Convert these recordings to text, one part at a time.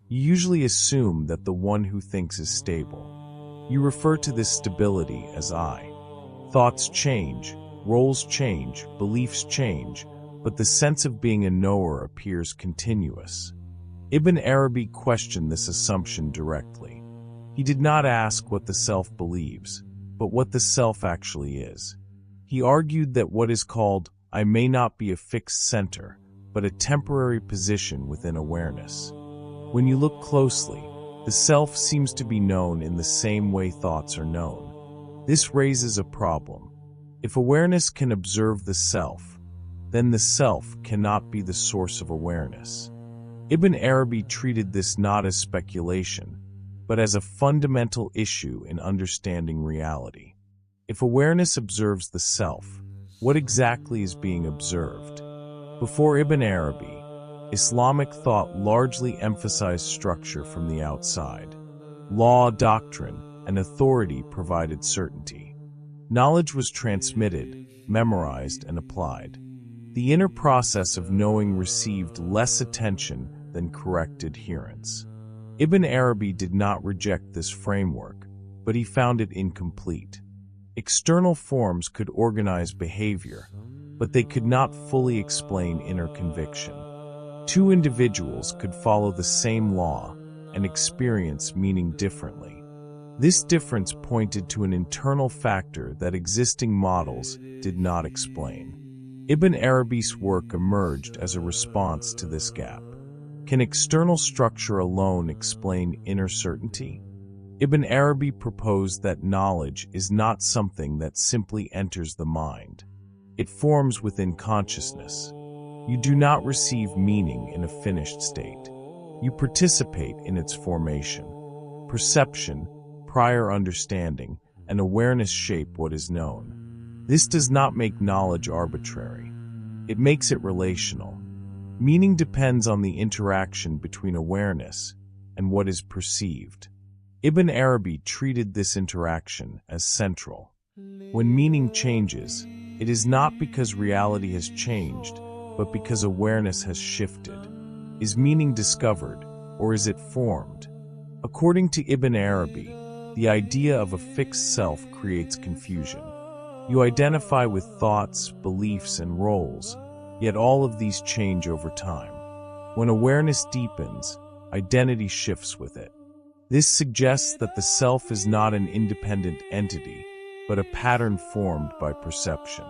You usually assume that the one who thinks is stable. You refer to this stability as I. Thoughts change, roles change, beliefs change, but the sense of being a knower appears continuous. Ibn Arabi questioned this assumption directly. He did not ask what the self believes, but what the self actually is. He argued that what is called I may not be a fixed center, but a temporary position within awareness. When you look closely, the self seems to be known in the same way thoughts are known. This raises a problem. If awareness can observe the self, then the self cannot be the source of awareness. Ibn Arabi treated this not as speculation, but as a fundamental issue in understanding reality. If awareness observes the self, what exactly is being observed? Before Ibn Arabi, Islamic thought largely emphasized structure from the outside. Law, doctrine, and authority provided certainty. Knowledge was transmitted, memorized, and applied. The inner process of knowing received less attention than correct adherence. Ibn Arabi did not reject this framework, but he found it incomplete. External forms could organize behavior, but they could not fully explain inner conviction. Two individuals could follow the same law and experience meaning differently. This difference pointed to an internal factor that existing models did not explain. Ibn Arabi's work emerged as a response to this gap. Can external structure alone explain inner certainty? Ibn Arabi proposed that knowledge is not something that simply enters the mind. It forms within consciousness. You do not receive meaning in a finished state. You participate in its formation. Perception, prior understanding, and awareness shape what is known. This does not make knowledge arbitrary. It makes it relational. Meaning depends on the interaction between awareness and what is perceived. Ibn Arabi treated this interaction as central. When meaning changes, it is not because reality has changed, but because awareness has shifted. Is meaning discovered, or is it formed? According to Ibn Arabi, the idea of a fixed self creates confusion. You identify with thoughts, beliefs, and roles, yet all of these change over time. When awareness deepens, identity shifts with it. This suggests that the self is not an independent entity, but a pattern formed by perception.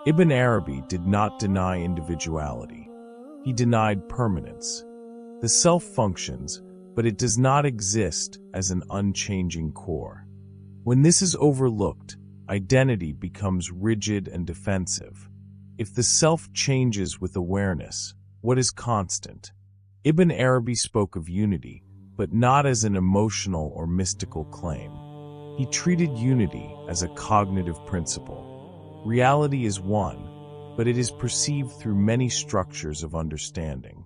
Ibn Arabi did not deny individuality. He denied permanence. The self functions, but it does not exist as an unchanging core. When this is overlooked, identity becomes rigid and defensive. If the self changes with awareness, what is constant? Ibn Arabi spoke of unity, but not as an emotional or mystical claim. He treated unity as a cognitive principle. Reality is one, but it is perceived through many structures of understanding.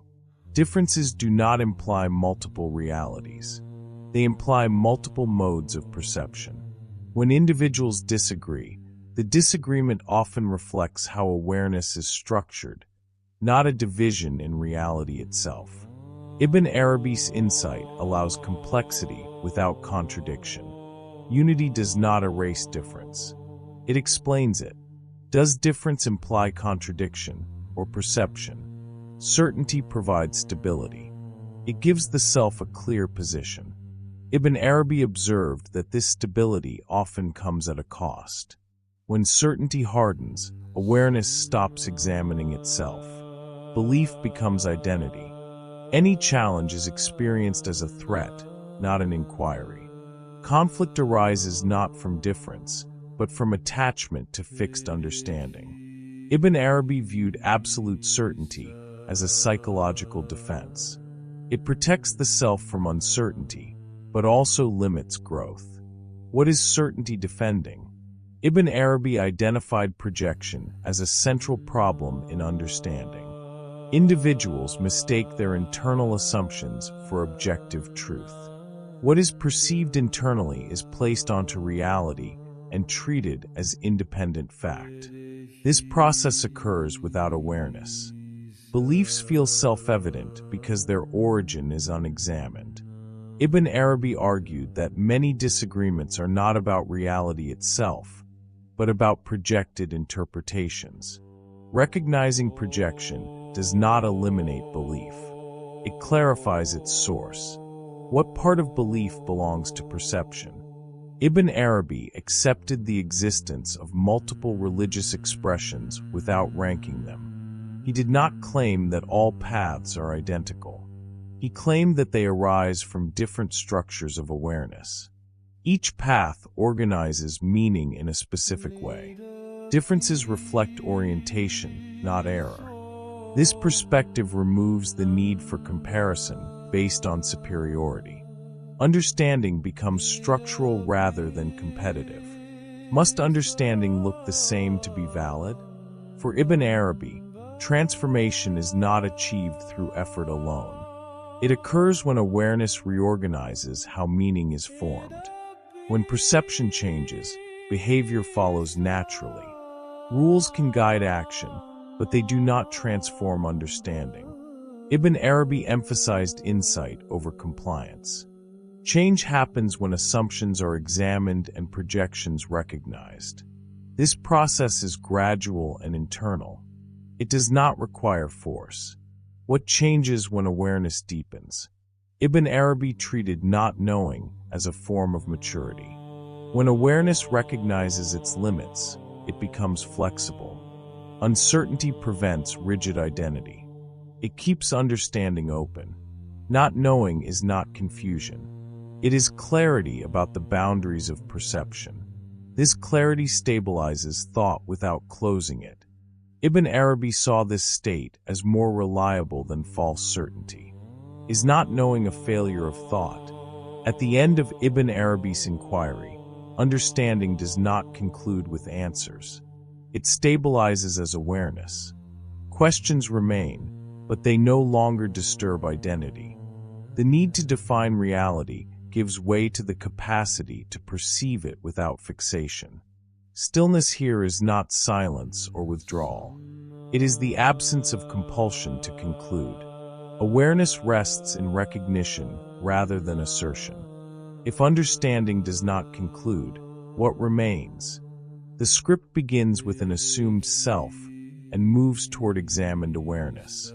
Differences do not imply multiple realities. They imply multiple modes of perception. When individuals disagree, the disagreement often reflects how awareness is structured, not a division in reality itself. Ibn Arabi's insight allows complexity without contradiction. Unity does not erase difference. It explains it. Does difference imply contradiction or perception? Certainty provides stability. It gives the self a clear position. Ibn Arabi observed that this stability often comes at a cost. When certainty hardens, awareness stops examining itself. Belief becomes identity. Any challenge is experienced as a threat, not an inquiry. Conflict arises not from difference, but from attachment to fixed understanding. Ibn Arabi viewed absolute certainty as a psychological defense. It protects the self from uncertainty, but also limits growth. What is certainty defending? Ibn Arabi identified projection as a central problem in understanding. Individuals mistake their internal assumptions for objective truth. What is perceived internally is placed onto reality and treated as independent fact. This process occurs without awareness. Beliefs feel self-evident because their origin is unexamined. Ibn Arabi argued that many disagreements are not about reality itself, but about projected interpretations. Recognizing projection does not eliminate belief. It clarifies its source. What part of belief belongs to perception? Ibn Arabi accepted the existence of multiple religious expressions without ranking them. He did not claim that all paths are identical. He claimed that they arise from different structures of awareness. Each path organizes meaning in a specific way. Differences reflect orientation, not error. This perspective removes the need for comparison based on superiority. Understanding becomes structural rather than competitive. Must understanding look the same to be valid? For Ibn Arabi, transformation is not achieved through effort alone. It occurs when awareness reorganizes how meaning is formed. When perception changes, behavior follows naturally. Rules can guide action, but they do not transform understanding. Ibn Arabi emphasized insight over compliance. Change happens when assumptions are examined and projections recognized. This process is gradual and internal. It does not require force. What changes when awareness deepens? Ibn Arabi treated not knowing as a form of maturity. When awareness recognizes its limits, it becomes flexible. Uncertainty prevents rigid identity. It keeps understanding open. Not knowing is not confusion. It is clarity about the boundaries of perception. This clarity stabilizes thought without closing it. Ibn Arabi saw this state as more reliable than false certainty. Is not knowing a failure of thought? At the end of Ibn Arabi's inquiry, understanding does not conclude with answers. It stabilizes as awareness. Questions remain, but they no longer disturb identity. The need to define reality gives way to the capacity to perceive it without fixation. Stillness here is not silence or withdrawal. It is the absence of compulsion to conclude. Awareness rests in recognition rather than assertion. If understanding does not conclude, what remains? The script begins with an assumed self and moves toward examined awareness.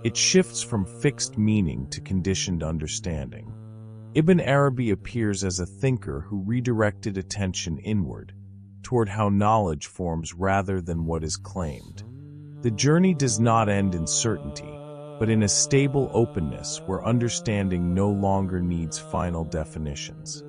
It shifts from fixed meaning to conditioned understanding. Ibn Arabi appears as a thinker who redirected attention inward, toward how knowledge forms rather than what is claimed. The journey does not end in certainty, but in a stable openness where understanding no longer needs final definitions.